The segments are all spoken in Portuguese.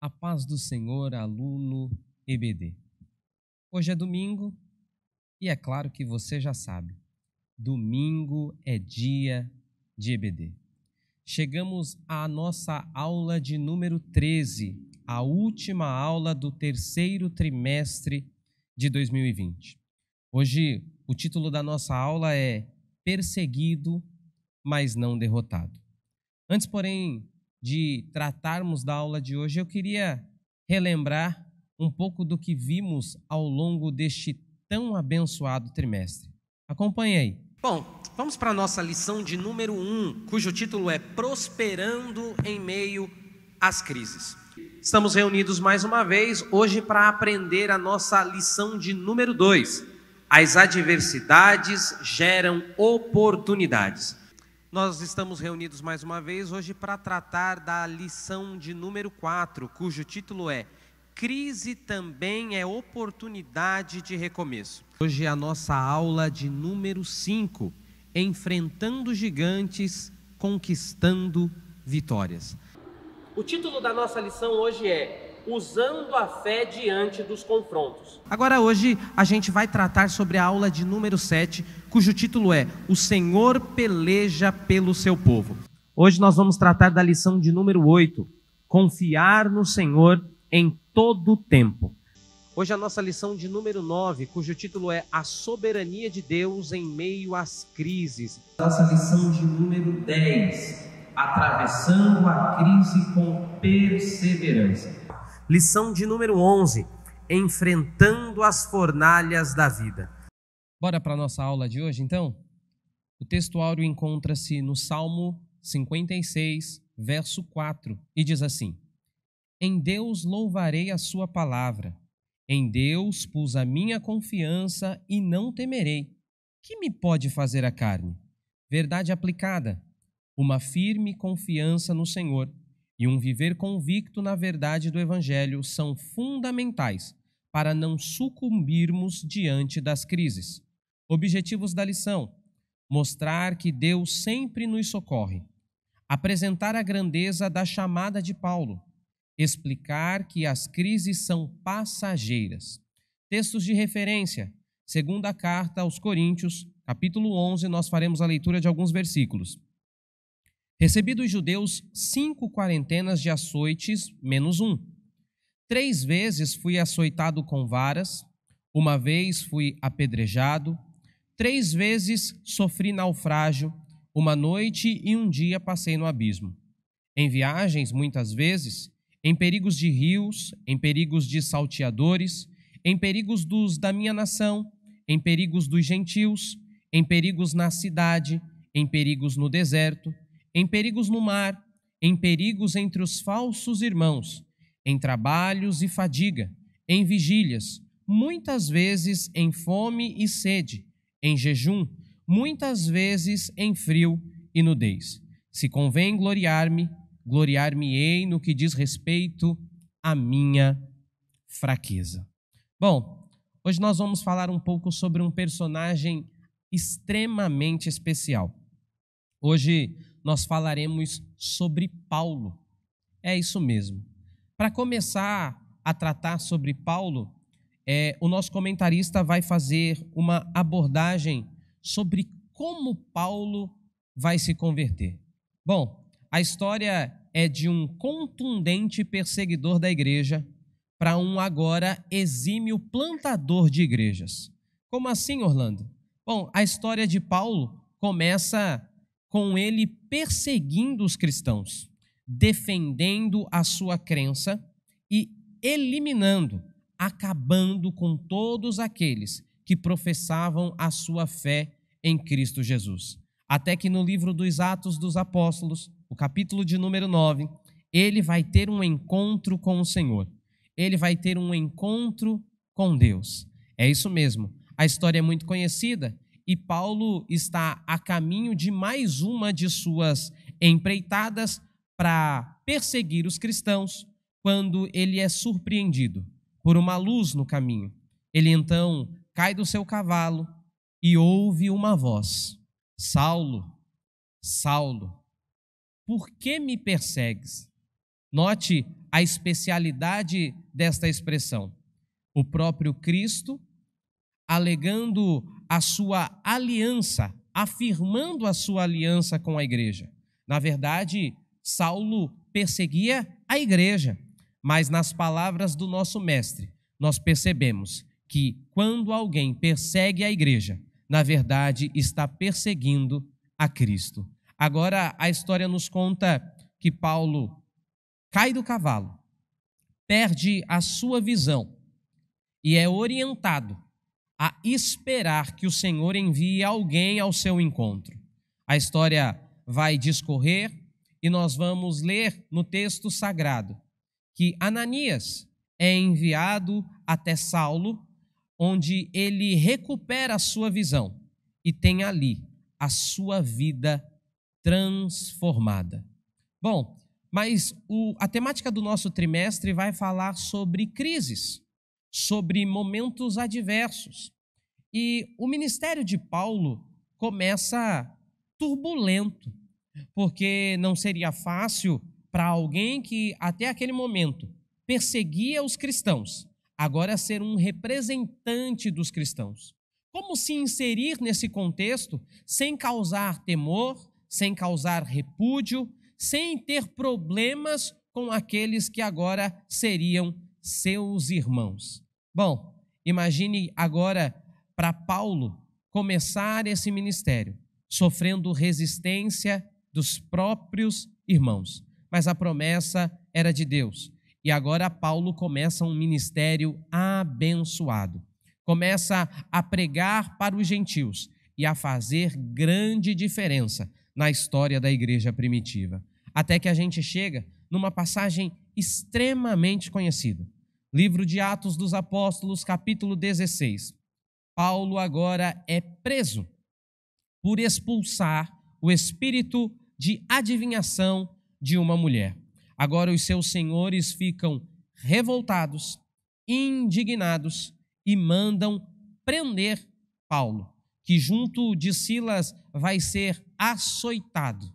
A paz do Senhor, aluno EBD. Hoje é domingo e é claro que você já sabe, domingo é dia de EBD. Chegamos à nossa aula de número 13, a última aula do terceiro trimestre de 2020. Hoje, o título da nossa aula é Perseguido, mas não derrotado. Antes, porém, de tratarmos da aula de hoje, eu queria relembrar um pouco do que vimos ao longo deste tão abençoado trimestre. Acompanhe aí. Bom, vamos para a nossa lição de número 1, cujo título é Prosperando em Meio às Crises. Estamos reunidos mais uma vez hoje para aprender a nossa lição de número 2. As adversidades geram oportunidades. Nós estamos reunidos mais uma vez hoje para tratar da lição de número 4, cujo título é Crise também é oportunidade de recomeço. Hoje é a nossa aula de número 5, Enfrentando gigantes, conquistando vitórias. O título da nossa lição hoje é Usando a fé diante dos confrontos. Agora hoje a gente vai tratar sobre a aula de número 7, cujo título é O Senhor peleja pelo seu povo. Hoje nós vamos tratar da lição de número 8, Confiar no Senhor em todo o tempo. Hoje a nossa lição de número 9, cujo título é A Soberania de Deus em Meio às Crises. Nossa lição de número 10, Atravessando a Crise com Perseverança. Lição de número 11, Enfrentando as Fornalhas da Vida. Bora para a nossa aula de hoje, então? O texto áureo encontra-se no Salmo 56, verso 4, e diz assim: Em Deus louvarei a sua palavra, em Deus pus a minha confiança e não temerei. Que me pode fazer a carne? Verdade aplicada, uma firme confiança no Senhor e um viver convicto na verdade do Evangelho são fundamentais para não sucumbirmos diante das crises. Objetivos da lição: mostrar que Deus sempre nos socorre, apresentar a grandeza da chamada de Paulo, explicar que as crises são passageiras. Textos de referência: segunda carta aos Coríntios, capítulo 11, nós faremos a leitura de alguns versículos. Recebi dos judeus 5 quarentenas de açoites, menos 1. 3 vezes fui açoitado com varas, 1 vez fui apedrejado, 3 vezes sofri naufrágio, 1 noite e 1 dia passei no abismo. Em viagens, muitas vezes, em perigos de rios, em perigos de salteadores, em perigos dos da minha nação, em perigos dos gentios, em perigos na cidade, em perigos no deserto, em perigos no mar, em perigos entre os falsos irmãos, em trabalhos e fadiga, em vigílias, muitas vezes em fome e sede, em jejum, muitas vezes em frio e nudez. Se convém gloriar-me, gloriar-me-ei no que diz respeito à minha fraqueza. Bom, hoje nós vamos falar um pouco sobre um personagem extremamente especial. Hoje nós falaremos sobre Paulo. É isso mesmo. Para começar a tratar sobre Paulo, o nosso comentarista vai fazer uma abordagem sobre como Paulo vai se converter. Bom, a história é de um contundente perseguidor da igreja para um agora exímio plantador de igrejas. Como assim, Orlando? Bom, a história de Paulo começa com ele perseguindo os cristãos, defendendo a sua crença e eliminando, acabando com todos aqueles que professavam a sua fé em Cristo Jesus. Até que no livro dos Atos dos Apóstolos, o capítulo de número 9, ele vai ter um encontro com o Senhor. Ele vai ter um encontro com Deus. É isso mesmo. A história é muito conhecida. E Paulo está a caminho de mais uma de suas empreitadas para perseguir os cristãos, quando ele é surpreendido por uma luz no caminho. Ele então cai do seu cavalo e ouve uma voz: Saulo, Saulo, por que me persegues? Note a especialidade desta expressão? O próprio Cristo alegando a sua aliança, afirmando a sua aliança com a igreja. Na verdade, Saulo perseguia a igreja, mas nas palavras do nosso mestre, nós percebemos que quando alguém persegue a igreja, na verdade está perseguindo a Cristo. Agora a história nos conta que Paulo cai do cavalo, perde a sua visão e é orientado a esperar que o Senhor envie alguém ao seu encontro. A história vai discorrer e nós vamos ler no texto sagrado que Ananias é enviado até Saulo, onde ele recupera a sua visão e tem ali a sua vida transformada. Bom, mas a temática do nosso trimestre vai falar sobre crises, sobre momentos adversos. E o ministério de Paulo começa turbulento, porque não seria fácil para alguém que até aquele momento perseguia os cristãos, agora ser um representante dos cristãos. Como se inserir nesse contexto sem causar temor, sem causar repúdio, sem ter problemas com aqueles que agora seriam seus irmãos? Bom, imagine agora para Paulo começar esse ministério, sofrendo resistência dos próprios irmãos. Mas a promessa era de Deus. E agora Paulo começa um ministério abençoado. Começa a pregar para os gentios e a fazer grande diferença na história da igreja primitiva. Até que a gente chega numa passagem extremamente conhecida. Livro de Atos dos Apóstolos, capítulo 16. Paulo agora é preso por expulsar o espírito de adivinhação de uma mulher. Agora os seus senhores ficam revoltados, indignados e mandam prender Paulo, que junto de Silas vai ser açoitado.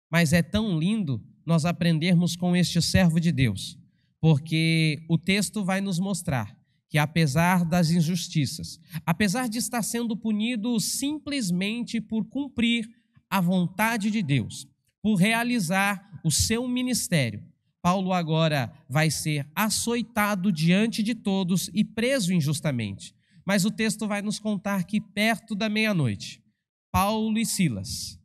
Mas é tão lindo nós aprendermos com este servo de Deus, porque o texto vai nos mostrar que apesar das injustiças, apesar de estar sendo punido simplesmente por cumprir a vontade de Deus, por realizar o seu ministério, Paulo agora vai ser açoitado diante de todos e preso injustamente. Mas o texto vai nos contar que perto da meia-noite, Paulo e Silas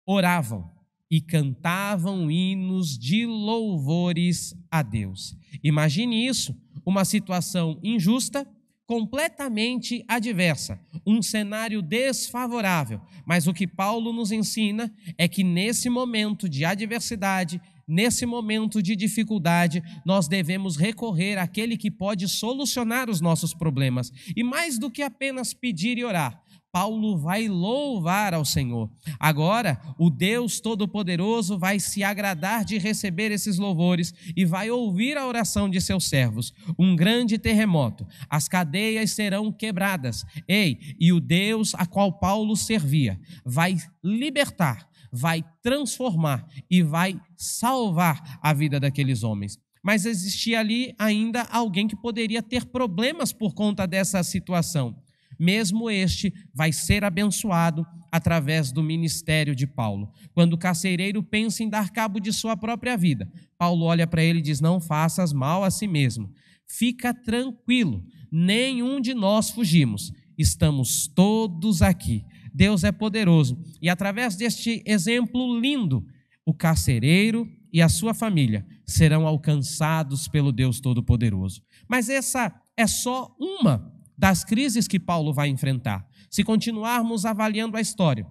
oravam e cantavam hinos de louvores a Deus. Imagine isso, uma situação injusta, completamente adversa, um cenário desfavorável. Mas o que Paulo nos ensina é que nesse momento de adversidade, nesse momento de dificuldade, nós devemos recorrer àquele que pode solucionar os nossos problemas. E mais do que apenas pedir e orar, Paulo vai louvar ao Senhor. Agora, o Deus Todo-Poderoso vai se agradar de receber esses louvores e vai ouvir a oração de seus servos. Um grande terremoto, as cadeias serão quebradas. E o Deus a qual Paulo servia vai libertar, vai transformar e vai salvar a vida daqueles homens. Mas existia ali ainda alguém que poderia ter problemas por conta dessa situação. Mesmo este vai ser abençoado através do ministério de Paulo. Quando o carcereiro pensa em dar cabo de sua própria vida, Paulo olha para ele e diz: não faças mal a si mesmo. Fica tranquilo, nenhum de nós fugimos. Estamos todos aqui. Deus é poderoso. E através deste exemplo lindo, o carcereiro e a sua família serão alcançados pelo Deus Todo-Poderoso. Mas essa é só uma das crises que Paulo vai enfrentar. Se continuarmos avaliando a história,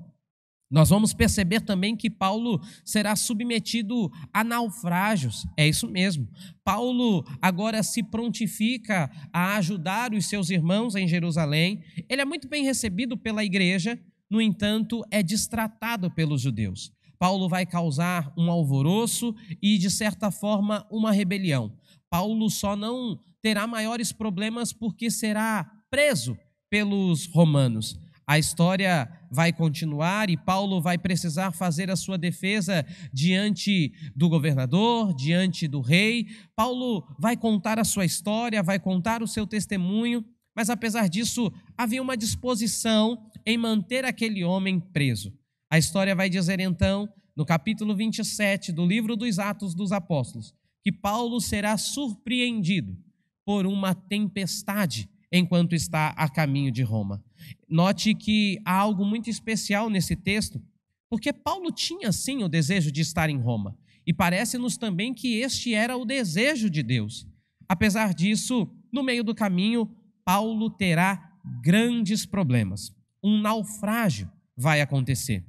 nós vamos perceber também que Paulo será submetido a naufrágios. É isso mesmo. Paulo agora se prontifica a ajudar os seus irmãos em Jerusalém. Ele é muito bem recebido pela igreja, no entanto, é destratado pelos judeus. Paulo vai causar um alvoroço e, de certa forma, uma rebelião. Paulo só não terá maiores problemas porque será preso pelos romanos. A história vai continuar e Paulo vai precisar fazer a sua defesa diante do governador, diante do rei. Paulo vai contar a sua história, vai contar o seu testemunho, mas apesar disso, havia uma disposição em manter aquele homem preso. A história vai dizer então, no capítulo 27 do livro dos Atos dos Apóstolos, que Paulo será surpreendido por uma tempestade enquanto está a caminho de Roma. Note que há algo muito especial nesse texto, porque Paulo tinha sim o desejo de estar em Roma, e parece-nos também que este era o desejo de Deus. Apesar disso, no meio do caminho, Paulo terá grandes problemas. Um naufrágio vai acontecer.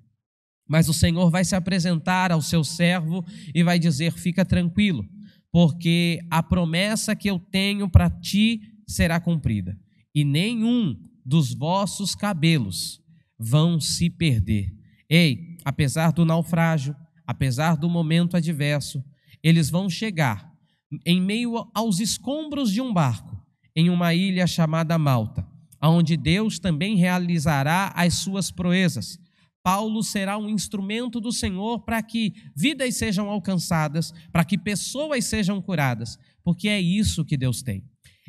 Mas o Senhor vai se apresentar ao seu servo e vai dizer: fica tranquilo, porque a promessa que eu tenho para ti será cumprida, e nenhum dos vossos cabelos vão se perder. Ei, apesar do naufrágio, apesar do momento adverso, eles vão chegar em meio aos escombros de um barco, em uma ilha chamada Malta, onde Deus também realizará as suas proezas. Paulo será um instrumento do Senhor para que vidas sejam alcançadas, para que pessoas sejam curadas, porque é isso que Deus tem.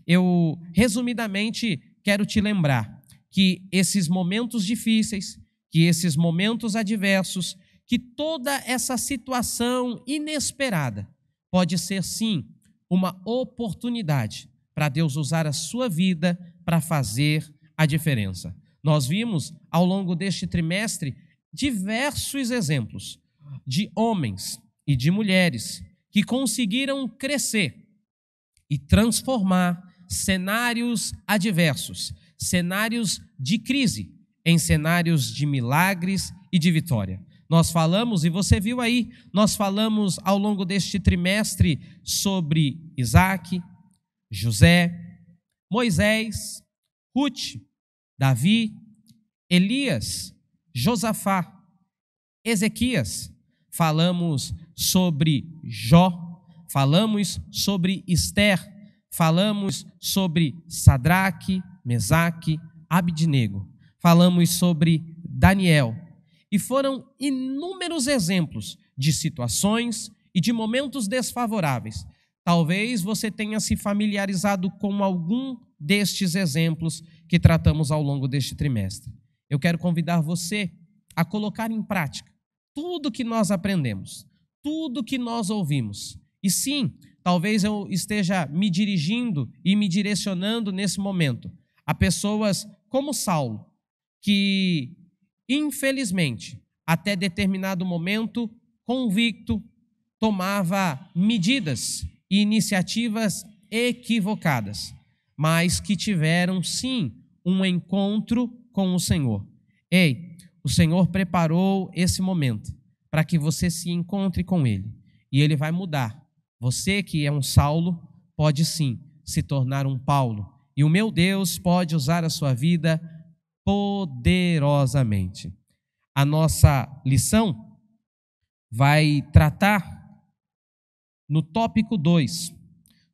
Eu, resumidamente, quero te lembrar que esses momentos difíceis, que esses momentos adversos, que toda essa situação inesperada pode ser, sim, uma oportunidade para Deus usar a sua vida para fazer a diferença. Nós vimos, ao longo deste trimestre, diversos exemplos de homens e de mulheres que conseguiram crescer e transformar cenários adversos, cenários de crise, em cenários de milagres e de vitória. Nós falamos, e você viu aí, nós falamos ao longo deste trimestre sobre Isaac, José, Moisés, Ruth, Davi, Elias, Josafá, Ezequias. Falamos sobre Jó, falamos sobre Esther, falamos sobre Sadraque, Mesaque, Abidnego, falamos sobre Daniel. E foram inúmeros exemplos de situações e de momentos desfavoráveis. Talvez você tenha se familiarizado com algum destes exemplos que tratamos ao longo deste trimestre. Eu quero convidar você a colocar em prática tudo que nós aprendemos, tudo que nós ouvimos. E sim, talvez eu esteja me dirigindo e me direcionando nesse momento a pessoas como Saulo, que infelizmente, até determinado momento, convicto, tomava medidas e iniciativas equivocadas, mas que tiveram sim um encontro com o Senhor. Ei, o Senhor preparou esse momento para que você se encontre com Ele, e Ele vai mudar. Você que é um Saulo pode sim se tornar um Paulo, e o meu Deus pode usar a sua vida poderosamente. A nossa lição vai tratar no tópico 2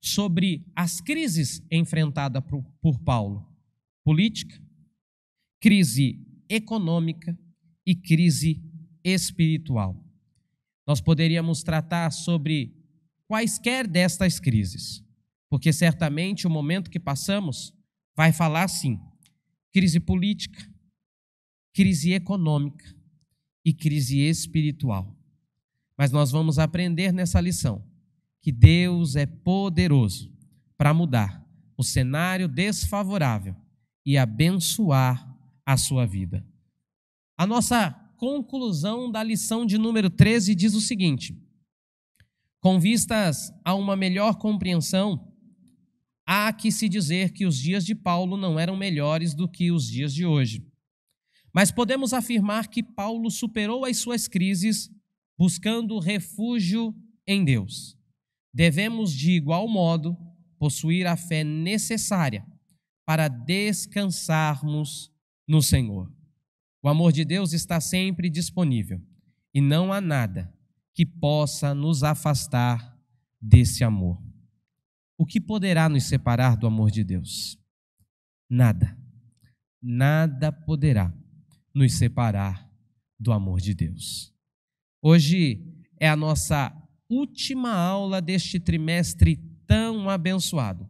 sobre as crises enfrentadas por Paulo: política, crise econômica e crise espiritual. Nós poderíamos tratar sobre quaisquer destas crises, porque certamente o momento que passamos vai falar sim: crise política, crise econômica e crise espiritual. Mas nós vamos aprender nessa lição que Deus é poderoso para mudar o cenário desfavorável e abençoar a sua vida. A nossa conclusão da lição de número 13 diz o seguinte: com vistas a uma melhor compreensão, há que se dizer que os dias de Paulo não eram melhores do que os dias de hoje. Mas podemos afirmar que Paulo superou as suas crises buscando refúgio em Deus. Devemos, de igual modo, possuir a fé necessária para descansarmos no Senhor. O amor de Deus está sempre disponível e não há nada que possa nos afastar desse amor. O que poderá nos separar do amor de Deus? Nada. Nada poderá. nos separar do amor de Deus. Hoje é a nossa última aula deste trimestre tão abençoado.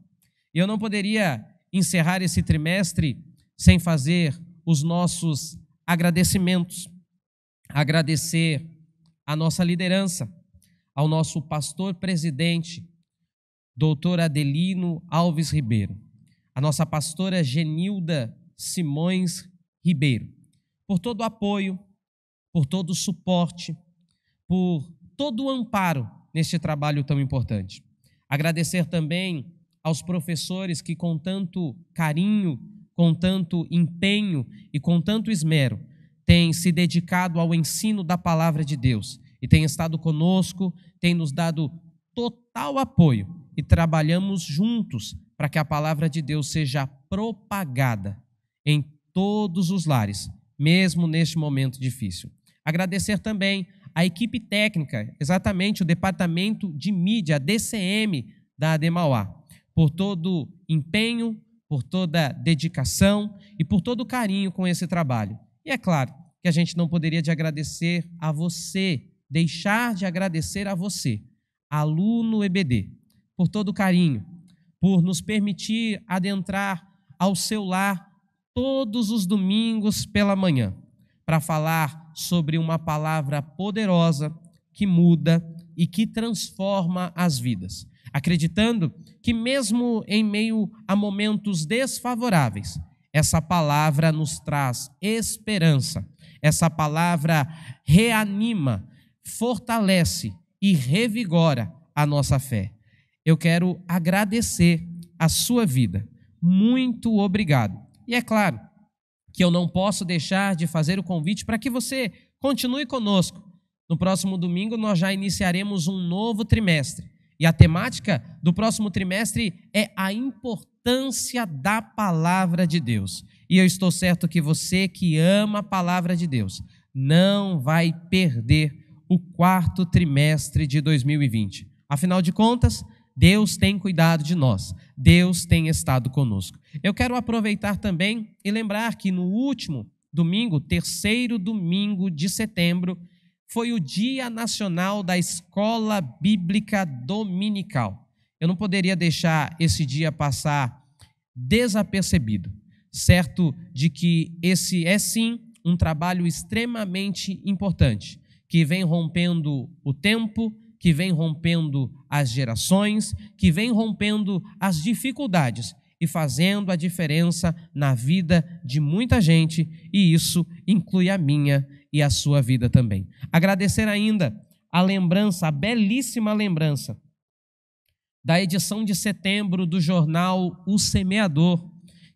E eu não poderia encerrar esse trimestre sem fazer os nossos agradecimentos. Agradecer à nossa liderança, ao nosso pastor presidente, doutor Adelino Alves Ribeiro, a nossa pastora Genilda Simões Ribeiro, por todo o apoio, por todo o suporte, por todo o amparo neste trabalho tão importante. Agradecer também aos professores que com tanto carinho, com tanto empenho e com tanto esmero têm se dedicado ao ensino da palavra de Deus e têm estado conosco, têm nos dado total apoio e trabalhamos juntos para que a palavra de Deus seja propagada em todos os lares, mesmo neste momento difícil. Agradecer também a equipe técnica, exatamente o departamento de mídia, a DCM da Ademauá, por todo empenho, por toda dedicação e por todo carinho com esse trabalho. E é claro que a gente não poderia de agradecer a você, deixar de agradecer a você, aluno EBD, por todo carinho, por nos permitir adentrar ao seu lar todos os domingos pela manhã, para falar sobre uma palavra poderosa que muda e que transforma as vidas, acreditando que mesmo em meio a momentos desfavoráveis, essa palavra nos traz esperança, essa palavra reanima, fortalece e revigora a nossa fé. Eu quero agradecer a sua vida. Muito obrigado. E é claro que eu não posso deixar de fazer o convite para que você continue conosco. No próximo domingo nós já iniciaremos um novo trimestre. E a temática do próximo trimestre é a importância da palavra de Deus. E eu estou certo que você que ama a palavra de Deus não vai perder o quarto trimestre de 2020. Afinal de contas, Deus tem cuidado de nós, Deus tem estado conosco. Eu quero aproveitar também e lembrar que no último domingo, terceiro domingo de setembro, foi o Dia Nacional da Escola Bíblica Dominical. Eu não poderia deixar esse dia passar desapercebido, certo de que esse é sim um trabalho extremamente importante, que vem rompendo o tempo, que vem rompendo as gerações, que vem rompendo as dificuldades e fazendo a diferença na vida de muita gente, e isso inclui a minha e a sua vida também. Agradecer ainda a lembrança, a belíssima lembrança da edição de setembro do jornal O Semeador,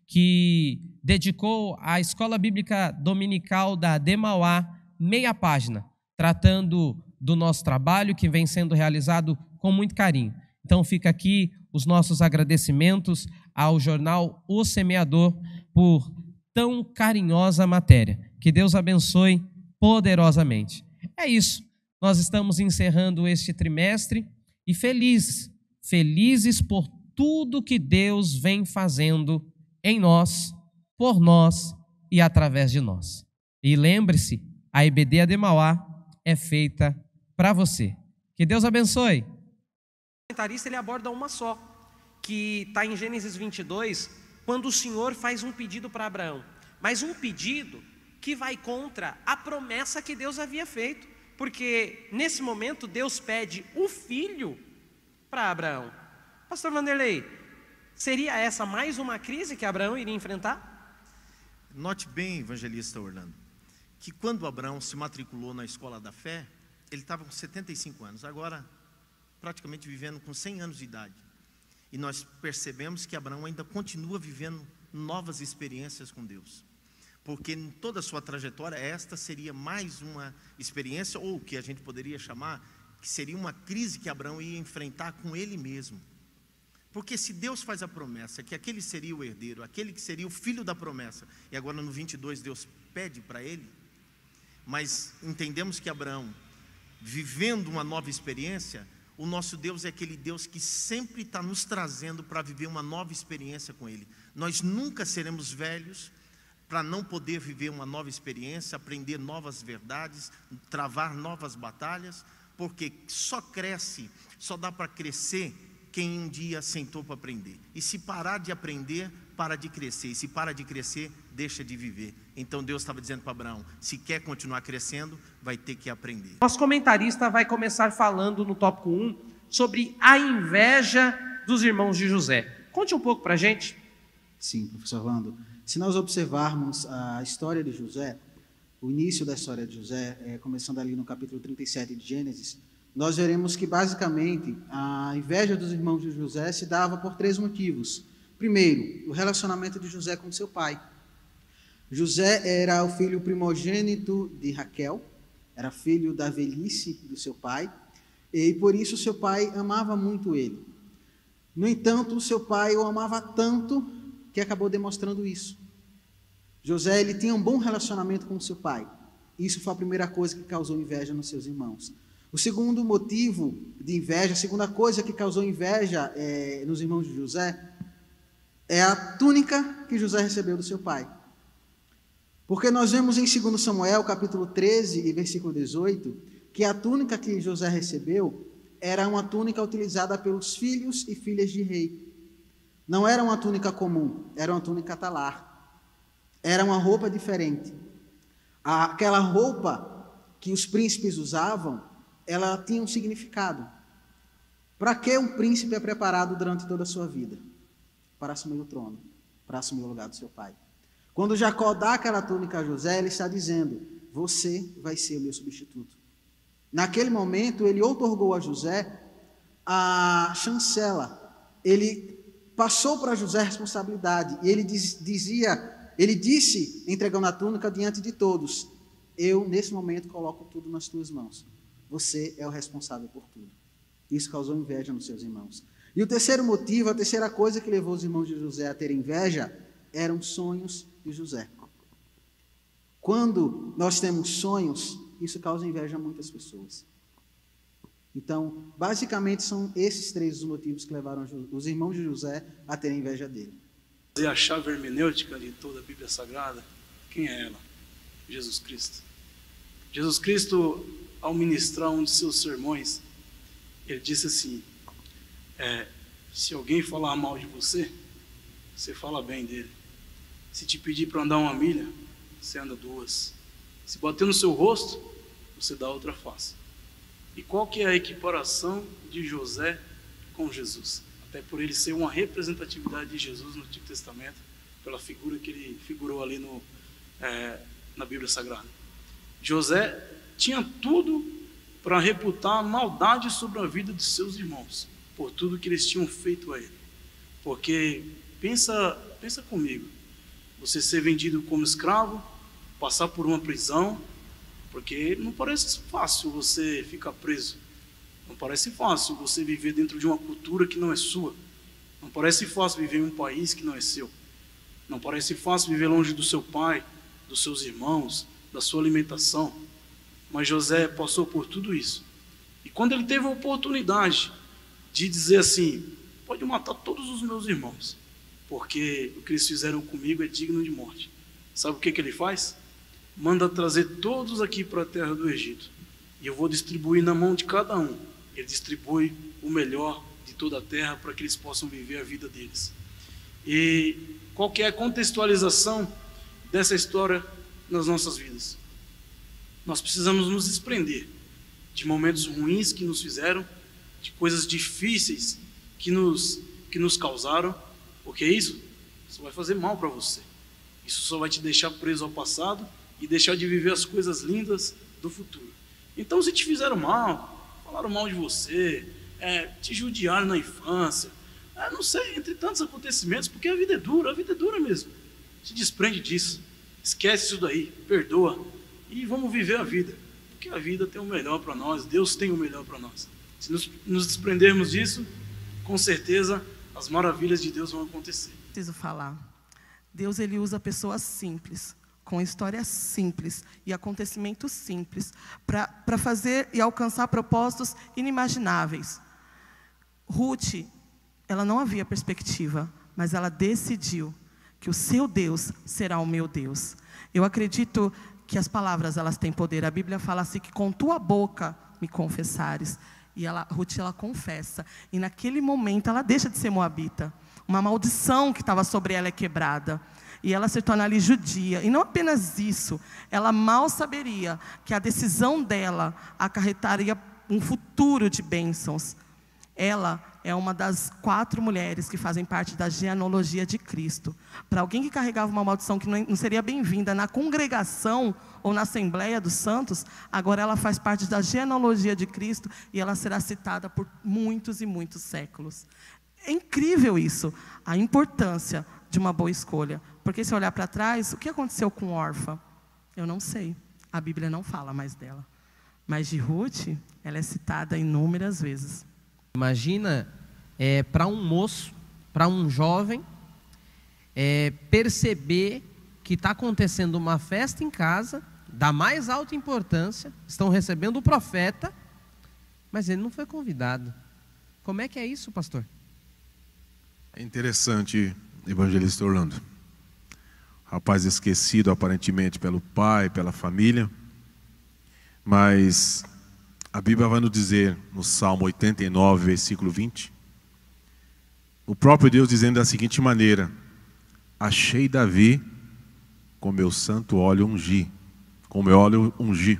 que dedicou à Escola Bíblica Dominical da Ademauá meia página, tratando do nosso trabalho que vem sendo realizado com muito carinho. Então fica aqui os nossos agradecimentos ao jornal O Semeador por tão carinhosa matéria. Que Deus abençoe poderosamente. É isso. Nós estamos encerrando este trimestre e felizes por tudo que Deus vem fazendo em nós, por nós e através de nós. E lembre-se, a EBD Ademauá é feita para você. Que Deus abençoe. O comentarista ele aborda uma só, que está em Gênesis 22, quando o Senhor faz um pedido para Abraão, mas um pedido que vai contra a promessa que Deus havia feito, porque nesse momento Deus pede o filho para Abraão. Pastor Vanderlei, seria essa mais uma crise que Abraão iria enfrentar? Note bem, evangelista Orlando, que quando Abraão se matriculou na escola da fé, ele estava com 75 anos, agora praticamente vivendo com 100 anos de idade. E nós percebemos que Abraão ainda continua vivendo novas experiências com Deus. Porque em toda a sua trajetória, esta seria mais uma experiência, ou o que a gente poderia chamar, que seria uma crise que Abraão ia enfrentar com ele mesmo. Porque se Deus faz a promessa que aquele seria o herdeiro, aquele que seria o filho da promessa, e agora no 22 Deus pede para ele, mas entendemos que Abraão, vivendo uma nova experiência, o nosso Deus é aquele Deus que sempre está nos trazendo para viver uma nova experiência com Ele. Nós nunca seremos velhos, para não poder viver uma nova experiência, aprender novas verdades, travar novas batalhas, porque só cresce, só dá para crescer quem um dia sentou para aprender. E se parar de aprender, para de crescer. E se para de crescer, deixa de viver. Então Deus estava dizendo para Abraão, se quer continuar crescendo, vai ter que aprender. Nosso comentarista vai começar falando no tópico 1 sobre a inveja dos irmãos de José. Conte um pouco para a gente. Sim, professor Orlando. Se nós observarmos a história de José, o início da história de José, começando ali no capítulo 37 de Gênesis, nós veremos que basicamente a inveja dos irmãos de José se dava por 3 motivos. Primeiro, o relacionamento de José com seu pai. José era o filho primogênito de Raquel, era filho da velhice do seu pai, e por isso seu pai amava muito ele. No entanto, seu pai o amava tanto que acabou demonstrando isso. José, ele tinha um bom relacionamento com seu pai. Isso foi a primeira coisa que causou inveja nos seus irmãos. O segundo motivo de inveja, a segunda coisa que causou inveja nos irmãos de José, é a túnica que José recebeu do seu pai. Porque nós vemos em 2 Samuel, capítulo 13 e versículo 18, que a túnica que José recebeu era uma túnica utilizada pelos filhos e filhas de rei. Não era uma túnica comum, era uma túnica talar. Era uma roupa diferente. Aquela roupa que os príncipes usavam, ela tinha um significado. Para que um príncipe é preparado durante toda a sua vida? Para assumir o trono, para assumir o lugar do seu pai. Quando Jacó dá aquela túnica a José, ele está dizendo, você vai ser o meu substituto. Naquele momento, ele outorgou a José a chancela. Ele passou para José a responsabilidade. E ele disse, entregando a túnica diante de todos, eu, nesse momento, coloco tudo nas tuas mãos. Você é o responsável por tudo. Isso causou inveja nos seus irmãos. E o terceiro motivo, a terceira coisa que levou os irmãos de José a ter inveja, eram sonhos de José. Quando nós temos sonhos, isso causa inveja a muitas pessoas. Então, basicamente, são esses 3 os motivos que levaram os irmãos de José a terem inveja dele. E a chave hermenêutica de toda a Bíblia Sagrada, quem é ela? Jesus Cristo. Jesus Cristo, ao ministrar um de seus sermões, ele disse assim, se alguém falar mal de você, você fala bem dele. Se te pedir para andar 1 milha, você anda 2. Se bater no seu rosto, você dá outra face. E qual que é a equiparação de José com Jesus? Até por ele ser uma representatividade de Jesus no Antigo Testamento, pela figura que ele figurou ali na Bíblia Sagrada. José tinha tudo para reputar maldade sobre a vida de seus irmãos, por tudo que eles tinham feito a ele. Porque, pensa comigo, você ser vendido como escravo, passar por uma prisão, porque não parece fácil você ficar preso, não parece fácil você viver dentro de uma cultura que não é sua, não parece fácil viver em um país que não é seu, não parece fácil viver longe do seu pai, dos seus irmãos, da sua alimentação. Mas José passou por tudo isso. E quando ele teve a oportunidade de dizer assim, pode matar todos os meus irmãos, porque o que eles fizeram comigo é digno de morte. Sabe o que ele faz? Manda trazer todos aqui para a terra do Egito. E eu vou distribuir na mão de cada um. Ele distribui o melhor de toda a terra para que eles possam viver a vida deles. E qual que é a contextualização dessa história nas nossas vidas? Nós precisamos nos desprender de momentos ruins que nos fizeram, de coisas difíceis que nos causaram, porque isso só vai fazer mal para você. Isso só vai te deixar preso ao passado e deixar de viver as coisas lindas do futuro. Então, se te fizeram mal, falaram mal de você, te judiaram na infância, não sei, entre tantos acontecimentos, porque a vida é dura mesmo. Se desprende disso, esquece isso daí, perdoa e vamos viver a vida, porque a vida tem o melhor para nós, Deus tem o melhor para nós. Se nos desprendermos disso, com certeza as maravilhas de Deus vão acontecer. Preciso falar. Deus, ele usa pessoas simples, com histórias simples e acontecimentos simples, para fazer e alcançar propósitos inimagináveis. Ruth, ela não havia perspectiva, mas ela decidiu que o seu Deus será o meu Deus. Eu acredito que as palavras, elas têm poder. A Bíblia fala assim, que com tua boca me confessares. E Ruth, ela confessa. E naquele momento, ela deixa de ser moabita. Uma maldição que estava sobre ela é quebrada. E ela se torna ali judia. E não apenas isso, ela mal saberia que a decisão dela acarretaria um futuro de bênçãos. Ela é uma das 4 mulheres que fazem parte da genealogia de Cristo. Para alguém que carregava uma maldição que não seria bem-vinda na congregação ou na Assembleia dos Santos, agora ela faz parte da genealogia de Cristo e ela será citada por muitos e muitos séculos. É incrível isso, a importância de uma boa escolha. Porque se olhar para trás, o que aconteceu com Orfa? Eu não sei, a Bíblia não fala mais dela. Mas de Ruth, ela é citada inúmeras vezes. Imagina para um moço, para um jovem, perceber que está acontecendo uma festa em casa, da mais alta importância, estão recebendo o profeta, mas ele não foi convidado. Como é que é isso, pastor? É interessante, evangelista Orlando. Rapaz esquecido aparentemente pelo pai, pela família, mas a Bíblia vai nos dizer, no Salmo 89, versículo 20, o próprio Deus dizendo da seguinte maneira: achei Davi com meu santo óleo ungi, com meu óleo ungi.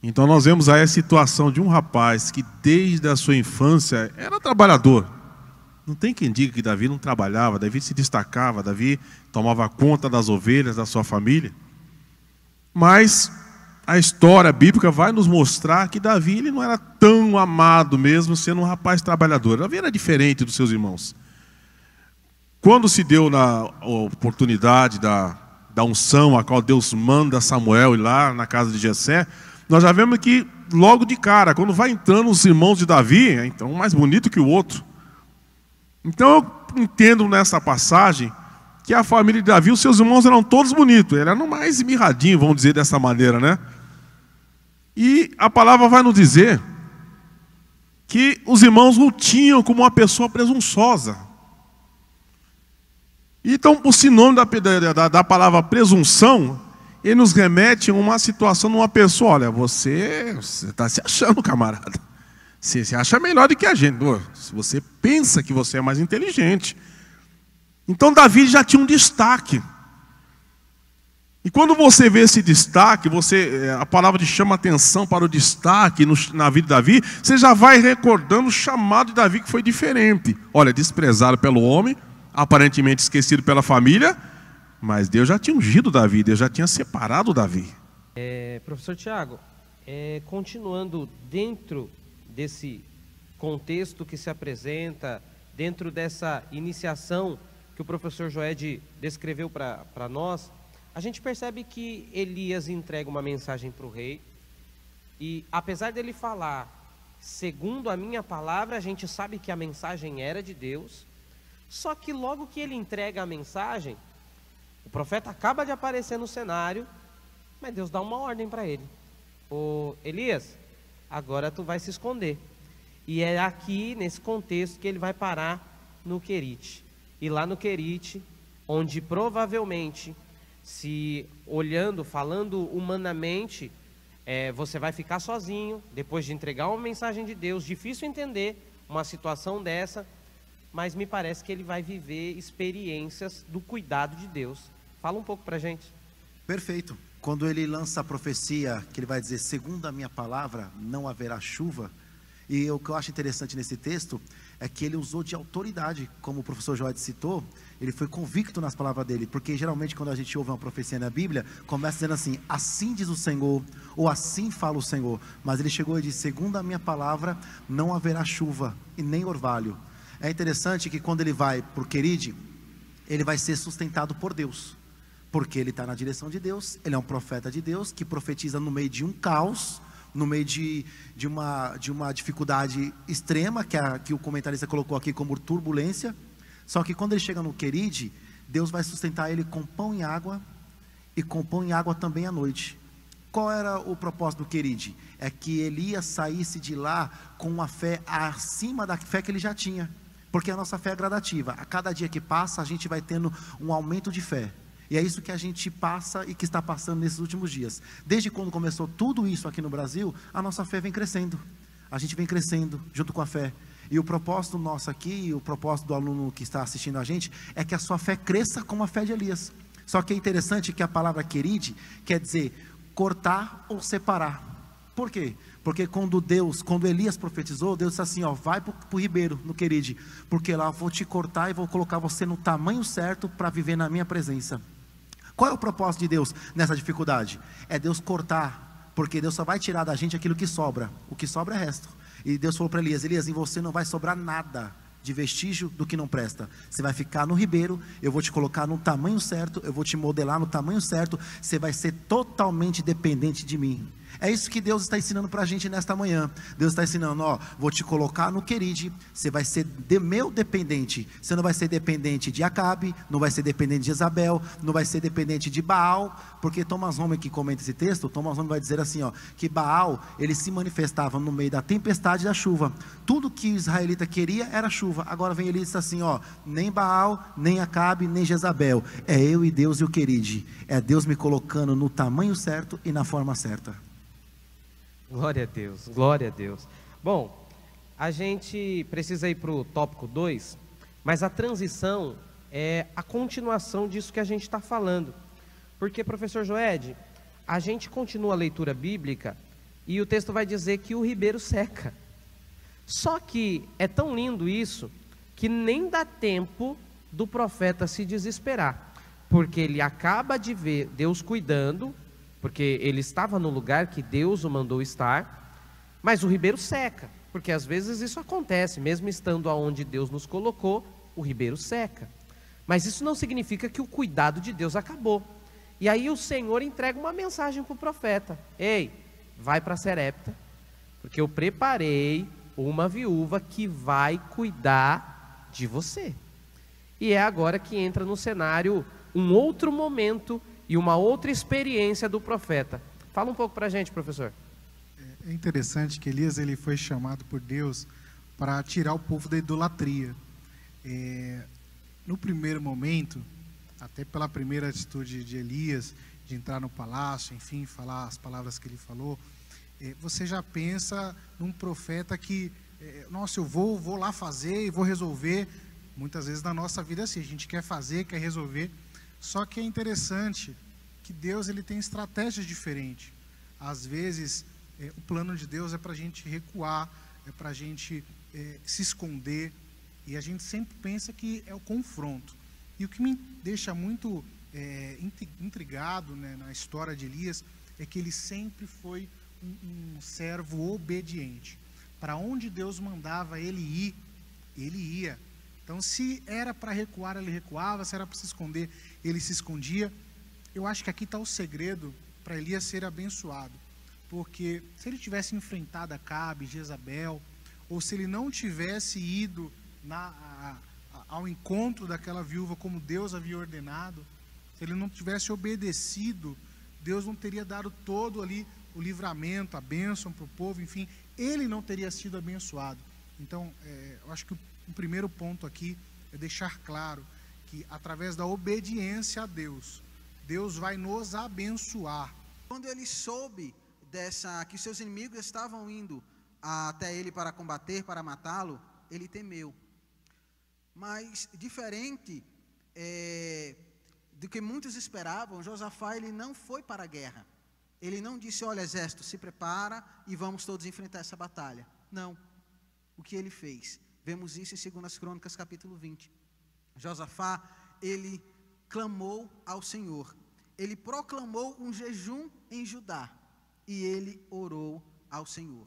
Então nós vemos aí a situação de um rapaz que desde a sua infância era trabalhador. Não tem quem diga que Davi não trabalhava, Davi se destacava, Davi tomava conta das ovelhas da sua família. Mas a história bíblica vai nos mostrar que Davi ele não era tão amado mesmo sendo um rapaz trabalhador. Davi era diferente dos seus irmãos. Quando se deu na oportunidade da unção, a qual Deus manda Samuel ir lá na casa de Jessé, nós já vemos que logo de cara, quando vai entrando os irmãos de Davi, então um mais bonito que o outro. Então eu entendo nessa passagem que a família de Davi, os seus irmãos eram todos bonitos, eles eram mais mirradinhos, vamos dizer dessa maneira, né? E a palavra vai nos dizer que os irmãos o tinham como uma pessoa presunçosa. Então o sinônimo da palavra presunção, ele nos remete a uma situação de uma pessoa: olha, você está se achando, camarada. Você se acha melhor do que a gente. Você pensa que você é mais inteligente. Então Davi já tinha um destaque. E quando você vê esse destaque, a palavra chama atenção para o destaque na vida de Davi, você já vai recordando o chamado de Davi que foi diferente. Olha, desprezado pelo homem, aparentemente esquecido pela família, mas Deus já tinha ungido Davi, Deus já tinha separado Davi. Professor Tiago, continuando dentro desse contexto que se apresenta, dentro dessa iniciação que o professor Joed descreveu para nós, a gente percebe que Elias entrega uma mensagem para o rei, e apesar dele falar, segundo a minha palavra, a gente sabe que a mensagem era de Deus, só que logo que ele entrega a mensagem, o profeta acaba de aparecer no cenário, mas Deus dá uma ordem para ele: ô Elias, agora tu vai se esconder. E é aqui, nesse contexto, que ele vai parar no Querite. E lá no Querite, onde provavelmente, se olhando, falando humanamente, você vai ficar sozinho, depois de entregar uma mensagem de Deus. Difícil entender uma situação dessa, mas me parece que ele vai viver experiências do cuidado de Deus. Fala um pouco pra gente. Perfeito. Quando ele lança a profecia, que ele vai dizer: segundo a minha palavra, não haverá chuva. E o que eu acho interessante nesse texto é que ele usou de autoridade, como o professor Joed citou. Ele foi convicto nas palavras dele, porque geralmente quando a gente ouve uma profecia na Bíblia, começa dizendo assim: assim diz o Senhor, ou assim fala o Senhor. Mas ele chegou e disse: segundo a minha palavra, não haverá chuva e nem orvalho. É interessante que quando ele vai para o Querite, ele vai ser sustentado por Deus, porque ele está na direção de Deus. Ele é um profeta de Deus que profetiza no meio de um caos, no meio de uma dificuldade extrema, que o comentarista colocou aqui como turbulência. Só que quando ele chega no Querite, Deus vai sustentar ele com pão e água, e com pão e água também à noite. Qual era o propósito do Querite? É que Elias saísse de lá com uma fé acima da fé que ele já tinha. Porque a nossa fé é gradativa. A cada dia que passa, a gente vai tendo um aumento de fé. E é isso que a gente passa e que está passando nesses últimos dias. Desde quando começou tudo isso aqui no Brasil, a nossa fé vem crescendo. A gente vem crescendo junto com a fé. E o propósito nosso aqui, o propósito do aluno que está assistindo a gente, é que a sua fé cresça como a fé de Elias. Só que é interessante que a palavra queride quer dizer cortar ou separar. Por quê? Porque quando Elias profetizou, Deus disse assim, ó, vai para o ribeiro, no queride, porque lá eu vou te cortar e vou colocar você no tamanho certo para viver na minha presença. Qual é o propósito de Deus nessa dificuldade? É Deus cortar, porque Deus só vai tirar da gente aquilo que sobra. O que sobra é resto. E Deus falou para Elias, em você não vai sobrar nada de vestígio do que não presta. Você vai ficar no ribeiro, eu vou te colocar no tamanho certo, eu vou te modelar no tamanho certo, você vai ser totalmente dependente de mim. É isso que Deus está ensinando para a gente nesta manhã. Deus está ensinando, ó, vou te colocar no queride, você vai ser meu dependente. Você não vai ser dependente de Acabe, não vai ser dependente de Jezabel, não vai ser dependente de Baal, porque Thomas Homer, que comenta esse texto, Thomas Homer vai dizer assim, ó, que Baal, ele se manifestava no meio da tempestade e da chuva. Tudo que o israelita queria era chuva. Agora vem ele e diz assim, ó, nem Baal, nem Acabe, nem Jezabel. É eu e Deus e o queride. É Deus me colocando no tamanho certo e na forma certa. Glória a Deus, glória a Deus. Bom, a gente precisa ir para o tópico 2, mas a transição é a continuação disso que a gente está falando. Porque, professor Joed, a gente continua a leitura bíblica e o texto vai dizer que o ribeiro seca. Só que é tão lindo isso que nem dá tempo do profeta se desesperar, porque ele acaba de ver Deus cuidando, porque ele estava no lugar que Deus o mandou estar, mas o ribeiro seca, porque às vezes isso acontece, mesmo estando aonde Deus nos colocou, o ribeiro seca. Mas isso não significa que o cuidado de Deus acabou. E aí o Senhor entrega uma mensagem para o profeta: ei, vai para Serepta, porque eu preparei uma viúva que vai cuidar de você. E é agora que entra no cenário um outro momento e uma outra experiência do profeta. Fala um pouco para a gente, professor. É interessante que Elias ele foi chamado por Deus para tirar o povo da idolatria. No primeiro momento, até pela primeira atitude de Elias, de entrar no palácio, enfim, falar as palavras que ele falou, você já pensa num profeta que, nossa, eu vou lá fazer e vou resolver. Muitas vezes na nossa vida assim, a gente quer fazer, quer resolver. Só que é interessante que Deus ele tem estratégias diferentes. Às vezes, o plano de Deus é para a gente recuar, é para a gente se esconder, e a gente sempre pensa que é o confronto. E o que me deixa muito intrigado, né, na história de Elias, é que ele sempre foi um servo obediente. Para onde Deus mandava ele ir, ele ia. Então, se era para recuar, ele recuava, se era para se esconder, ele se escondia. Eu acho que aqui está o segredo para Elias ser abençoado, porque se ele tivesse enfrentado Acabe, Jezabel, ou se ele não tivesse ido ao encontro daquela viúva como Deus havia ordenado, se ele não tivesse obedecido, Deus não teria dado todo ali o livramento, a bênção para o povo, enfim, ele não teria sido abençoado. Então, eu acho que o primeiro ponto aqui é deixar claro que através da obediência a Deus, Deus vai nos abençoar. Quando ele soube que seus inimigos estavam indo até ele para combater, para matá-lo, ele temeu. Mas diferente do que muitos esperavam, Josafá ele não foi para a guerra. Ele não disse: olha, exército, se prepara e vamos todos enfrentar essa batalha. Não. O que ele fez? Vemos isso em 2 Crônicas capítulo 20. Josafá, ele clamou ao Senhor. Ele proclamou um jejum em Judá e ele orou ao Senhor.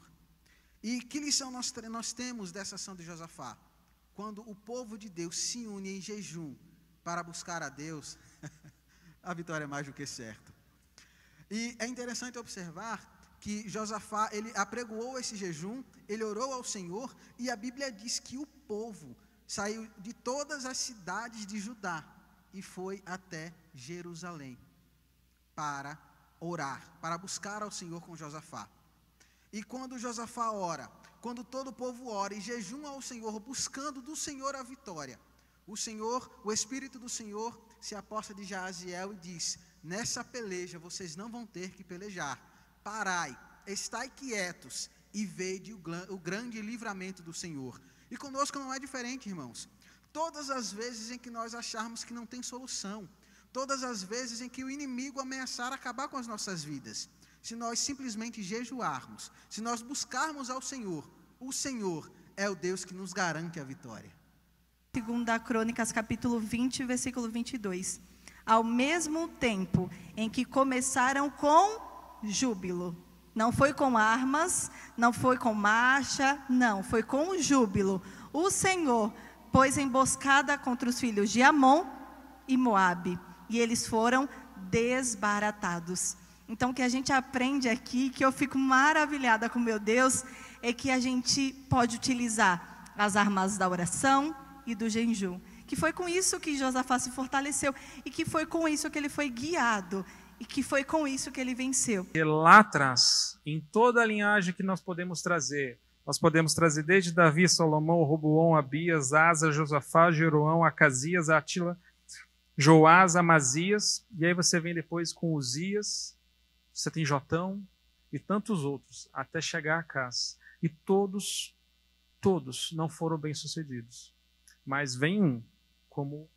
E que lição nós temos dessa ação de Josafá? Quando o povo de Deus se une em jejum para buscar a Deus, a vitória é mais do que certa. E é interessante observar que Josafá, ele apregoou esse jejum, ele orou ao Senhor, e a Bíblia diz que o povo saiu de todas as cidades de Judá e foi até Jerusalém para orar, para buscar ao Senhor com Josafá. E quando Josafá ora, quando todo o povo ora e jejum ao Senhor, buscando do Senhor a vitória, o Espírito do Senhor se aposta de Jaziel e diz: nessa peleja vocês não vão ter que pelejar. Parai, estai quietos e vede o grande livramento do Senhor. E conosco não é diferente, irmãos. Todas as vezes em que nós acharmos que não tem solução, todas as vezes em que o inimigo ameaçar acabar com as nossas vidas, se nós simplesmente jejuarmos, se nós buscarmos ao Senhor, o Senhor é o Deus que nos garante a vitória. 2 Crônicas, capítulo 20, versículo 22. Ao mesmo tempo em que começaram com júbilo. Não foi com armas, não foi com marcha, não, foi com júbilo. O Senhor pôs emboscada contra os filhos de Amon e Moabe, e eles foram desbaratados. Então, o que a gente aprende aqui, que eu fico maravilhada com meu Deus, é que a gente pode utilizar as armas da oração e do jejum. Que foi com isso que Josafá se fortaleceu, e que foi com isso que ele foi guiado, e que foi com isso que ele venceu. E lá atrás, em toda a linhagem que nós podemos trazer desde Davi, Salomão, Roboão, Abias, Asa, Josafá, Jeroão, Acasias, Átila, Joás, Amazias, e aí você vem depois com Uzias, você tem Jotão e tantos outros, até chegar a Acás. E todos não foram bem-sucedidos. Mas vem um, como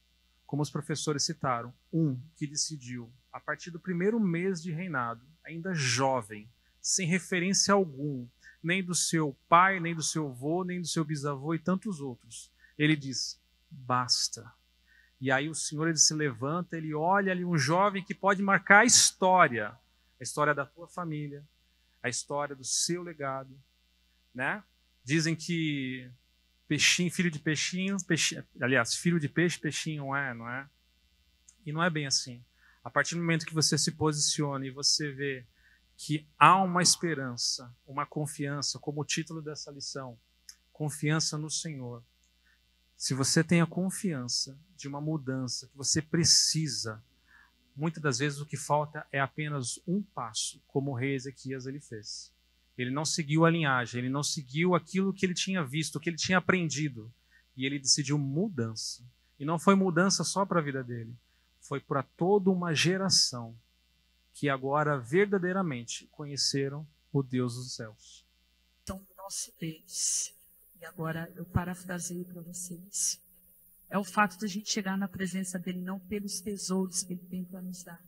os professores citaram, um que decidiu, a partir do primeiro mês de reinado, ainda jovem, sem referência algum, nem do seu pai, nem do seu avô, nem do seu bisavô e tantos outros. Ele diz: basta. E aí o Senhor, ele se levanta, ele olha ali um jovem que pode marcar a história da tua família, a história do seu legado, né? Dizem que peixinho, filho de peixinho, aliás, filho de peixe, peixinho não é? E não é bem assim. A partir do momento que você se posiciona e você vê que há uma esperança, uma confiança, como o título dessa lição, confiança no Senhor. Se você tem a confiança de uma mudança que você precisa, muitas das vezes o que falta é apenas um passo, como o rei Ezequias ele fez. Ele não seguiu a linhagem, ele não seguiu aquilo que ele tinha visto, o que ele tinha aprendido, e ele decidiu mudança. E não foi mudança só para a vida dele, foi para toda uma geração que agora verdadeiramente conheceram o Deus dos céus. Então, do nosso Deus, e agora eu parafraseio para vocês, é o fato de a gente chegar na presença dele não pelos tesouros que ele tem para nos dar,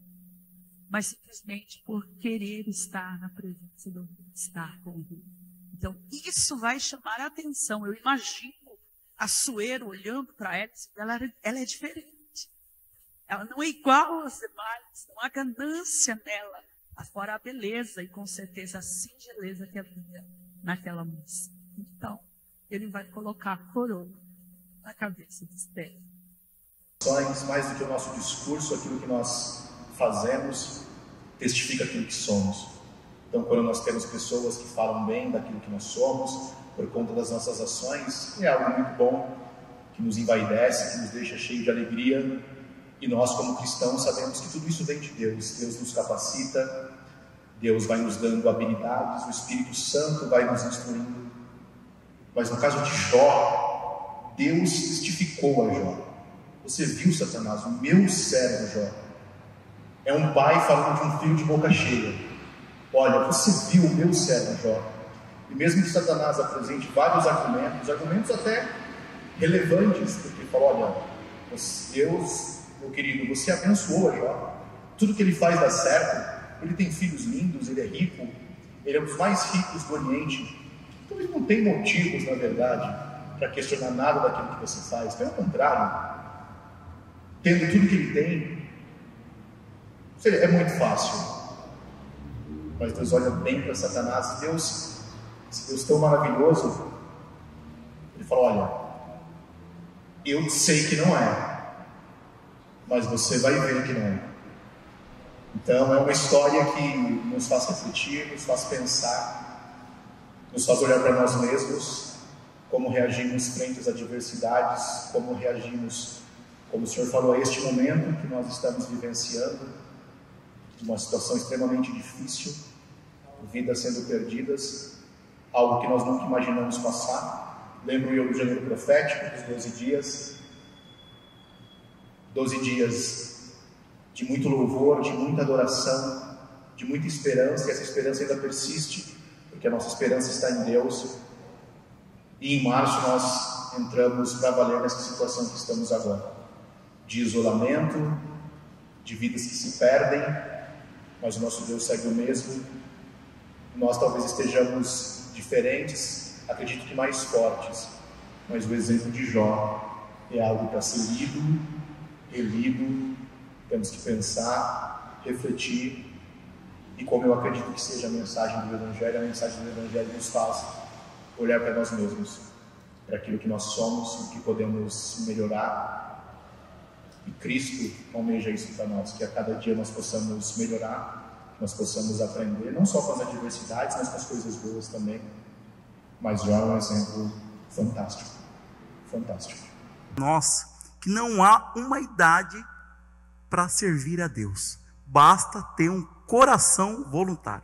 mas simplesmente por querer estar na presença do Rei, estar com ele. Então, isso vai chamar a atenção. Eu imagino a Suero olhando para ela é diferente. Ela não é igual às demais, não há ganância nela, afora a beleza e com certeza a singeleza que havia naquela moça. Então, ele vai colocar a coroa na cabeça de Esther. Mais do que o nosso discurso, aquilo que nós fazemos testifica aquilo que somos. Então, quando nós temos pessoas que falam bem daquilo que nós somos, por conta das nossas ações, é algo muito bom, que nos envaidece, que nos deixa cheio de alegria. E nós, como cristãos, sabemos que tudo isso vem de Deus. Deus nos capacita, Deus vai nos dando habilidades, o Espírito Santo vai nos instruindo. Mas no caso de Jó, Deus testificou a Jó. Você viu, Satanás, o meu servo Jó. É um pai falando de um filho de boca cheia. Olha, você viu o meu servo Jó. E mesmo que Satanás apresente vários argumentos até relevantes, porque fala: olha, Deus, meu querido, você abençoou a Jó. Tudo que ele faz dá certo. Ele tem filhos lindos, ele é rico, ele é um dos mais ricos do Oriente. Então ele não tem motivos, na verdade, para questionar nada daquilo que você faz. Pelo contrário, tendo tudo que ele tem, é muito fácil. Mas Deus olha bem para Satanás. Esse Deus tão maravilhoso, ele fala: olha, eu sei que não é, mas você vai ver que não é. Então é uma história que nos faz refletir, nos faz pensar, nos faz olhar para nós mesmos, como reagimos frente às adversidades, como reagimos, como o Senhor falou, a este momento que nós estamos vivenciando, uma situação extremamente difícil, vidas sendo perdidas, algo que nós nunca imaginamos passar. Lembro eu do janeiro profético, dos 12 dias. 12 dias de muito louvor, de muita adoração, de muita esperança, e essa esperança ainda persiste, porque a nossa esperança está em Deus. E em março nós entramos para valer nessa situação que estamos agora, de isolamento, de vidas que se perdem, mas o nosso Deus segue o mesmo. Nós talvez estejamos diferentes, acredito que mais fortes, mas o exemplo de Jó é algo para ser lido, relido. Temos que pensar, refletir, e como eu acredito que seja a mensagem do Evangelho, a mensagem do Evangelho nos faz olhar para nós mesmos, para aquilo que nós somos, o que podemos melhorar. E Cristo almeja isso para nós, que a cada dia nós possamos melhorar, nós possamos aprender, não só com as adversidades, mas com as coisas boas também. Mas Jó é um exemplo fantástico, fantástico. Nossa, que não há uma idade para servir a Deus, basta ter um coração voluntário.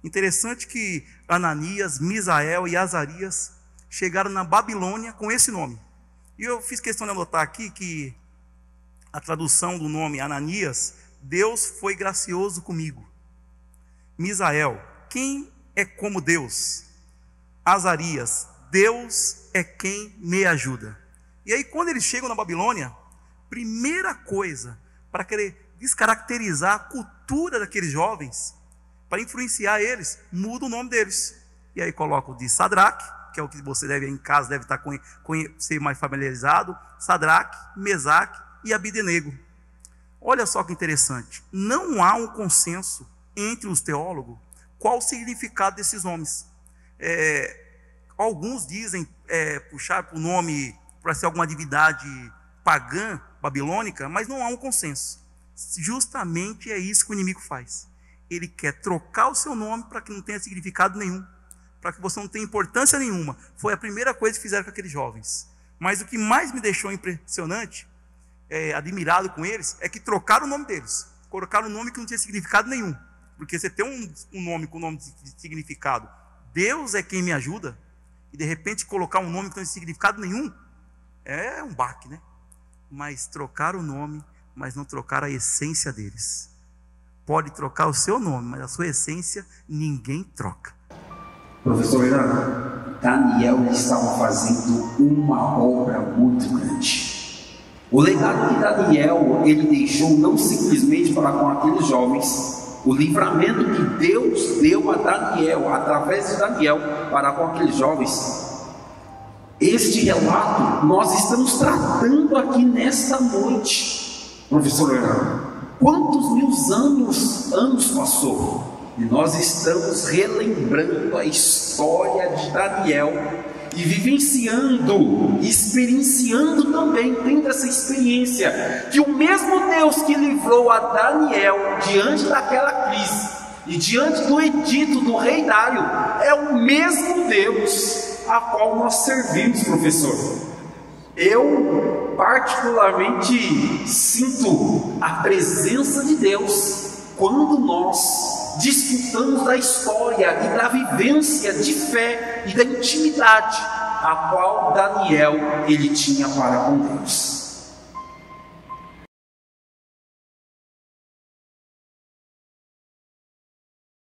Interessante que Ananias, Misael e Azarias chegaram na Babilônia com esse nome. E eu fiz questão de anotar aqui que a tradução do nome Ananias, Deus foi gracioso comigo. Misael, quem é como Deus? Azarias, Deus é quem me ajuda. E aí quando eles chegam na Babilônia, primeira coisa, para querer descaracterizar a cultura daqueles jovens, para influenciar eles, muda o nome deles. E aí coloca o de Sadraque, que é o que você deve em casa, deve estar ser mais familiarizado, Sadraque, Mesaque e Abidenego. Olha só que interessante, não há um consenso entre os teólogos qual o significado desses nomes. Alguns dizem puxar para o nome para ser alguma divindade pagã, babilônica, mas não há um consenso. Justamente é isso que o inimigo faz. Ele quer trocar o seu nome para que não tenha significado nenhum, para que você não tenha importância nenhuma. Foi a primeira coisa que fizeram com aqueles jovens. Mas o que mais me deixou impressionante, admirado com eles, é que trocaram o nome deles, colocaram um nome que não tinha significado nenhum. Porque você tem um nome com nome de significado, Deus é quem me ajuda, e de repente colocar um nome que não tem significado nenhum, é um baque, né? Mas trocaram o nome, mas não trocaram a essência deles. Pode trocar o seu nome, mas a sua essência ninguém troca. Professor Renan, Daniel estava fazendo uma obra muito grande. O legado de Daniel, ele deixou não simplesmente para com aqueles jovens, o livramento que Deus deu a Daniel, através de Daniel, para com aqueles jovens. Este relato nós estamos tratando aqui nesta noite, professor Renan. Quantos mil anos passou? E nós estamos relembrando a história de Daniel e vivenciando, experienciando também, tendo essa experiência, que o mesmo Deus que livrou a Daniel diante daquela crise e diante do edito do rei Dário, é o mesmo Deus a qual nós servimos, professor. Eu particularmente sinto a presença de Deus quando nós desfrutamos da história e da vivência de fé e da intimidade a qual Daniel ele tinha para com Deus.